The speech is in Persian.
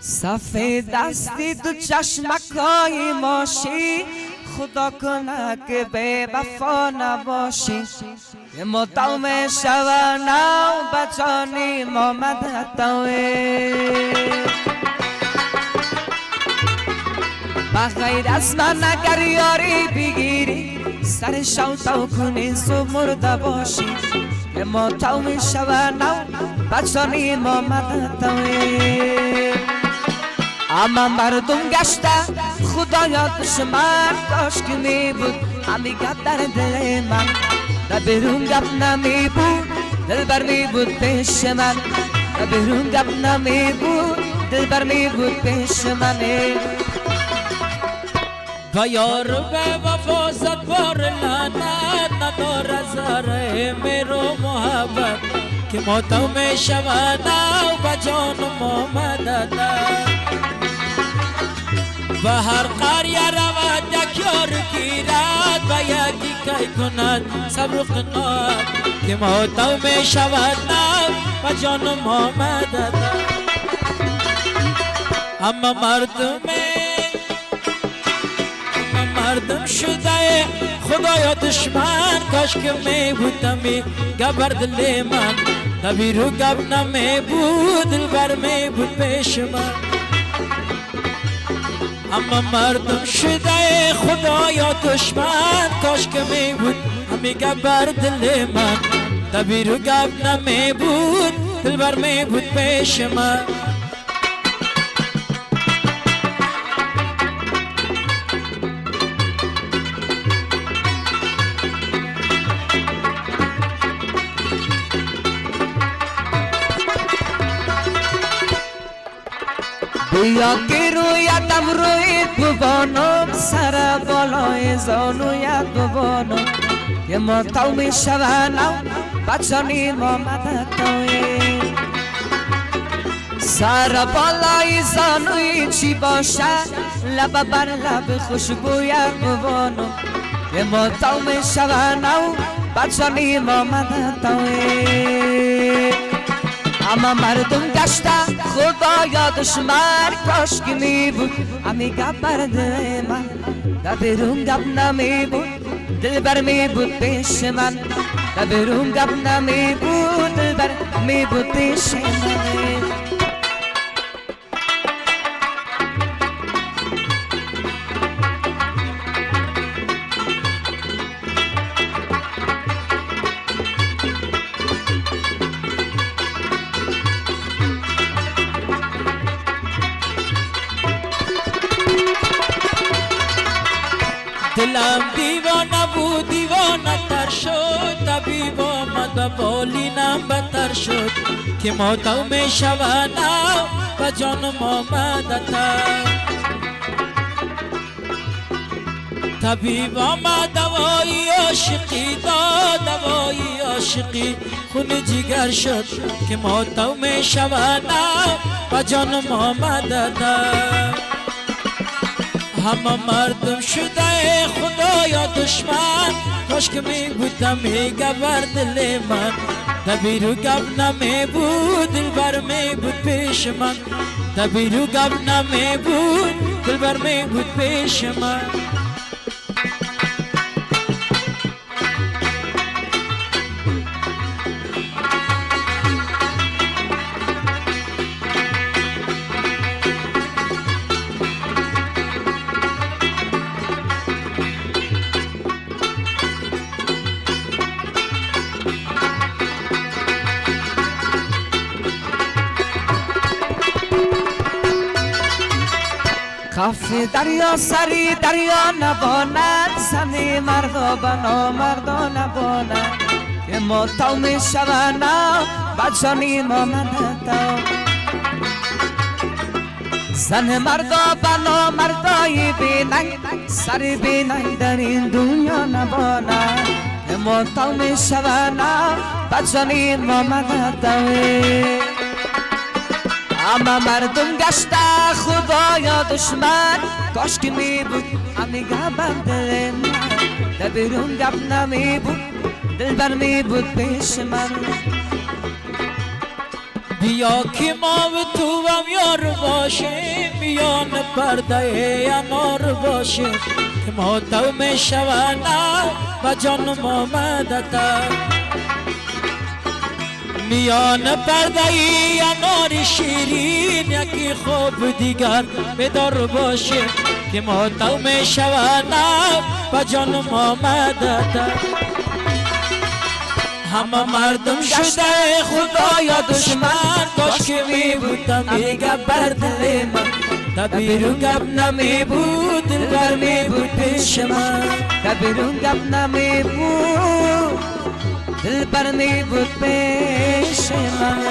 سفید دستی تو چشمکای ماشی خدا کنه که به وفا نباشی یه مدام شوانه و بچانی محمد توی بغیر از من اگر یاری بگیری سر شوتو کنی صبح مرده باشی یه مدام شوانه و بچانی محمد توی اما مردم گشته خدایا دشمن کاش که می بود همی گپ در دل من در بیرون گپ نمی بود دلبر می بود پیش من در بیرون گپ نمی بود دلبر می بود پیش من و یار به وفا زد بار لعنت نداره ذره میرو محبت که ماتم شوانه و بجان محمد و هر قریه رود یک یار گیرد و یکی کی کند صبر و قناعت که ماتم شوانه و جان محمد اما مردم شده خدایا دشمن کاش که می بودمی گبر دل من نبی رو گب نمی بود دلبر می بود پیش من اما مردم شده خدایا دشمن کاش که می بود همی گبر دل من نبی رو گب نمی بود دلبر می بود پیش من بیا که رویتم روی ببانم سر بالای زانویت ببانم که ماتو می شوانم بچانی محمد توی سر بالای زانوی چی باشه لب بر لب خوشبویت ببانم که ماتو می شوانم بچانی محمد توی اما مردم گشته خدایا دشمن کاش که می بود همی گپ بر دل من در بیرون گپ نمی بود دلبر می بود پیش من در بیرون گپ نمی بود دلبر می بود پیش من دلم دیوانه بود دیوانه تر شد طبیب آمد و بالینم بتر شد که ماتم شوانه و جانم آمد طبیب آمد دوایی عاشقی داد دوایی عاشقی خون جگر شد که ماتم شوانه و جانم آمد همه مردم شده خدایا دشمن کاش که می بودم می گبر دل من دبیرو گب نمی بود دلبر می بود پیش من دبیرو گب نمی بود دلبر می بود پیش من کافی دریا سری دریا نباند زنی مردا بنا مردا نباند که ماتو می شوانم بچانی محمد تو زن مردا بنا مردای بیننگ سری بیننگ در این دنیا نباند که ماتو می شوانم بچانی محمد تو اما مردم گشته خدایا دشمن کاش که می بود همی گپ بر دل من در بیرون گپ نمی بود دلبر می بود پیش من بیا که ما و تو هم یار باشیم میان پرده انار باشیم که ما تو می شوانه و جان ما مدتا میان پرده انار شیرین یکی خوب دیگر بدار باشیم که ما تو می شوانه و جان ما مدتا همه مردم شده خدایا دشمن کاش که می بودم میگه بر دل من دبیرو گپ نمی بود دلبر می بود پیش من دبیرون گپ نمی بود دلبر می بود پیش من